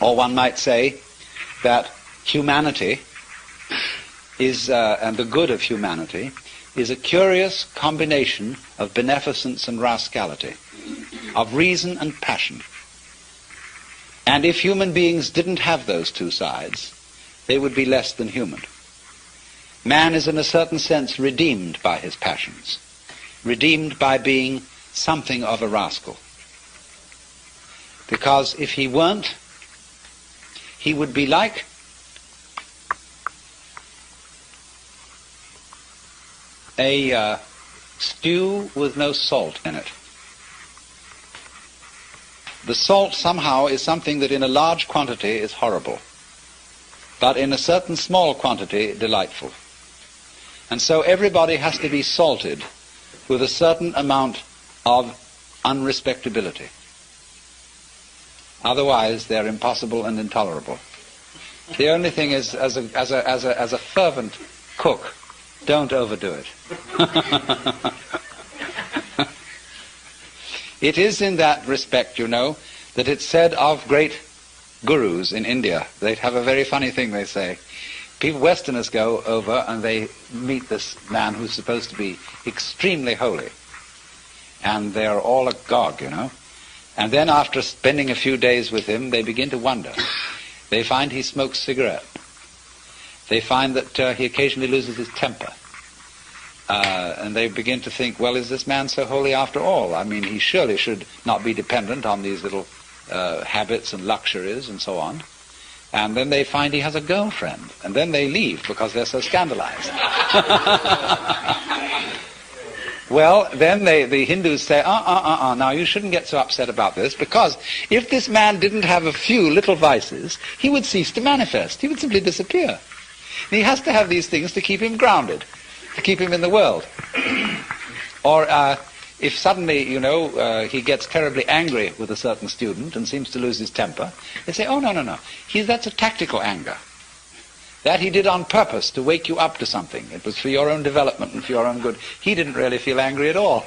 Or one might say that humanity is, and the good of humanity, is a curious combination of beneficence and rascality, of reason and passion. And if human beings didn't have those two sides, they would be less than human. Man is in a certain sense redeemed by his passions, redeemed by being something of a rascal. Because if he weren't, he would be like a stew with no salt in it. The salt somehow is something that in a large quantity is horrible, but in a certain small quantity delightful. And so everybody has to be salted with a certain amount of unrespectability. Otherwise, they're impossible and intolerable. The only thing is, as a fervent cook, don't overdo it. It is in that respect, you know, that it's said of great gurus in India. They have a very funny thing they say. People, Westerners, go over and they meet this man who's supposed to be extremely holy. And they're all agog, you know. And then after spending a few days with him, they begin to wonder. They find he smokes cigarettes. They find that he occasionally loses his temper. And they begin to think, well, is this man so holy after all? I mean, he surely should not be dependent on these little habits and luxuries and so on. And then they find he has a girlfriend. And then they leave because they're so scandalized. Well, then the Hindus say, now you shouldn't get so upset about this, because if this man didn't have a few little vices, he would cease to manifest. He would simply disappear. And he has to have these things to keep him grounded, to keep him in the world. Or if suddenly, you know, he gets terribly angry with a certain student and seems to lose his temper, they say, oh, no. That's a tactical anger. That he did on purpose to wake you up to something. It was for your own development and for your own good. He didn't really feel angry at all.